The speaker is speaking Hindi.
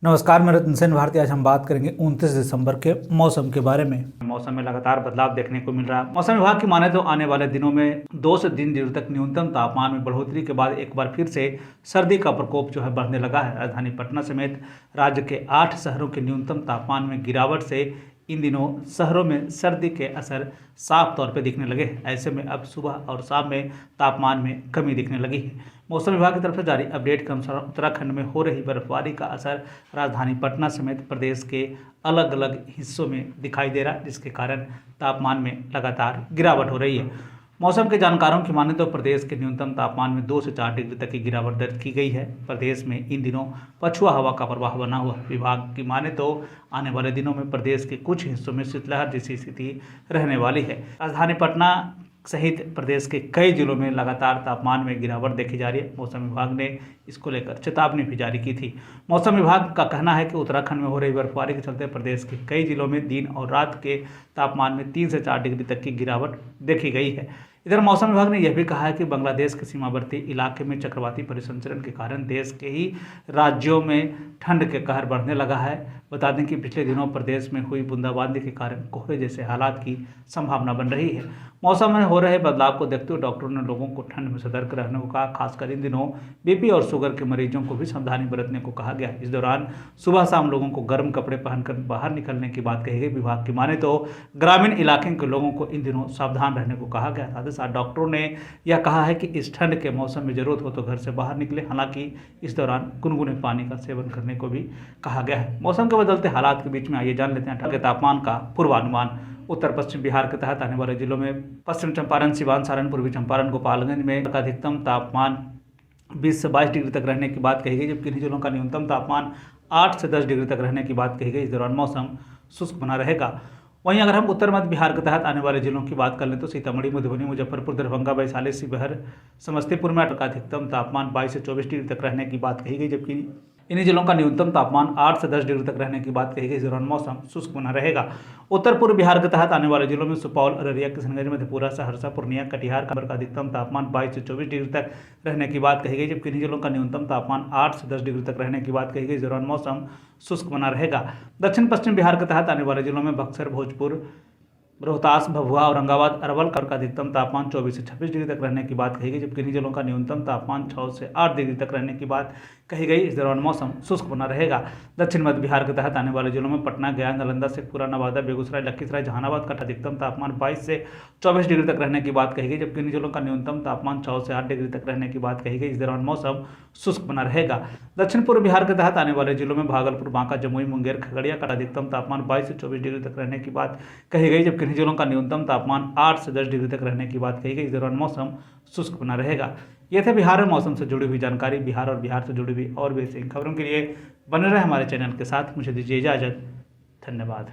नमस्कार, मैं रत्न सेन भारती। आज हम बात करेंगे 29 दिसंबर के मौसम के बारे में। मौसम में लगातार बदलाव देखने को मिल रहा है। मौसम विभाग की माने तो आने वाले दिनों में 2 से 3 दिनों तक न्यूनतम तापमान में बढ़ोतरी के बाद एक बार फिर से सर्दी का प्रकोप जो है बढ़ने लगा है। राजधानी पटना समेत राज्य के 8 शहरों के न्यूनतम तापमान में गिरावट से इन दिनों शहरों में सर्दी के असर साफ तौर पर दिखने लगे हैं। ऐसे में अब सुबह और शाम में तापमान में कमी दिखने लगी है। मौसम विभाग की तरफ से जारी अपडेट के अनुसार उत्तराखंड में हो रही बर्फबारी का असर राजधानी पटना समेत प्रदेश के अलग अलग हिस्सों में दिखाई दे रहा है, जिसके कारण तापमान में लगातार गिरावट हो रही है। मौसम के जानकारों की माने तो प्रदेश के न्यूनतम तापमान में 2 से 4 डिग्री तक की गिरावट दर्ज की गई है। प्रदेश में इन दिनों पछुआ हवा का प्रवाह बना हुआ है। विभाग की माने तो आने वाले दिनों में प्रदेश के कुछ हिस्सों में शीतलहर जैसी स्थिति रहने वाली है। राजधानी पटना सहित प्रदेश के कई जिलों में लगातार तापमान में गिरावट देखी जा रही है। मौसम विभाग ने इसको लेकर चेतावनी भी जारी की थी। मौसम विभाग का कहना है कि उत्तराखंड में हो रही बर्फबारी के चलते प्रदेश के कई जिलों में दिन और रात के तापमान में 3 से 4 डिग्री तक की गिरावट देखी गई है। इधर मौसम विभाग ने यह भी कहा है कि बांग्लादेश के सीमावर्ती इलाके में चक्रवाती परिसंचरण के कारण देश के ही राज्यों में ठंड के कहर बढ़ने लगा है। बता दें कि पिछले दिनों प्रदेश में हुई बूंदाबांदी के कारण कोहरे जैसे हालात की संभावना बन रही है। मौसम में हो रहे बदलाव को देखते हुए डॉक्टरों ने लोगों को ठंड में सतर्क रहने को कहा। खासकर इन दिनों बीपी और शुगर के मरीजों को भी सावधानी बरतने को कहा गया। इस दौरान सुबह शाम लोगों को गर्म कपड़े पहनकर बाहर निकलने की बात कही गई। विभाग की माने तो ग्रामीण इलाके के लोगों को इन दिनों सावधान रहने को कहा गया। साथ ही साथ डॉक्टरों ने यह कहा है कि इस ठंड के मौसम में जरूरत हो तो घर से बाहर निकले। हालांकि इस दौरान गुनगुने पानी का सेवन करने को भी कहा गया है। मौसम के बदलते हालात के बीच में आइए जान लेते हैं ठंड के तापमान का पूर्वानुमान। उत्तर पश्चिम बिहार के तहत आने वाले जिलों में पश्चिम चंपारण, सिवान, सारण, पूर्वी चंपारण, गोपालगंज में अधिकतम तापमान 20 से 22 डिग्री तक रहने की बात कही गई, जबकि इन जिलों का न्यूनतम तापमान 8 से 10 डिग्री तक रहने की बात कही गई। इस दौरान मौसम शुष्क बना रहेगा। वहीं अगर हम उत्तर मध्य बिहार के तहत आने वाले जिलों की बात कर लें तो सीतामढ़ी, मधुबनी, मुजफ्फरपुर, दरभंगा, वैशाली, शिवहर, समस्तीपुर में का अधिकतम तापमान 22 से 24 डिग्री तक रहने की बात कही गई, जबकि इन्हीं जिलों का न्यूनतम तापमान 8 से 10 डिग्री तक रहने की बात कही गई। इस दौरान मौसम शुष्क बना रहेगा। उत्तर पूर्व बिहार के तहत आने वाले जिलों में सुपौल, अररिया, किशनगंज, मधेपुरा, सहरसा, पूर्णिया, कटिहार का अधिकतम तापमान 22 से 24 डिग्री तक रहने की बात कही गई, जबकि इन्हीं जिलों का न्यूनतम तापमान 8 से 10 डिग्री तक रहने की बात कही गई। इस दौरान मौसम शुष्क बना रहेगा। दक्षिण पश्चिम बिहार के तहत आने वाले जिलों में बक्सर, भोजपुर, रोहतास, भभुआ, औरंगाबाद, अरवल का अधिकतम तापमान 24 से 26 डिग्री तक रहने की बात कही गई, जबकि इन्हीं जिलों का न्यूनतम तापमान 6 से 8 डिग्री तक रहने की बात कही गई। इस दौरान मौसम शुष्क बना रहेगा। दक्षिण मध्य बिहार के तहत आने वाले जिलों में पटना, गया, नालंदा, शेखपुरा, नवादा, बेगूसराय, लखीसराय, जहानाबाद का अधिकतम तापमान 22 से 24 डिग्री तक रहने की बात कही गई, जबकि इन जिलों का न्यूनतम तापमान 6 से 8 डिग्री तक रहने की बात कही गई। इस दौरान मौसम शुष्क बना रहेगा। दक्षिण पूर्व बिहार के तहत आने वाले जिलों में भागलपुर, बांका, जमुई, मुंगेर, खगड़िया का अधिकतम तापमान 22 से 24 डिग्री तक रहने की बात कही गई, जबकि इन जिलों का न्यूनतम तापमान 8 से 10 डिग्री तक रहने की बात कही गई। इस दौरान मौसम शुष्क बना रहेगा। ये थे बिहार में मौसम से जुड़ी हुई जानकारी। बिहार और बिहार से जुड़ी हुई और भी ऐसी खबरों के लिए बने रहे हमारे चैनल के साथ। मुझे दीजिए इजाजत। धन्यवाद।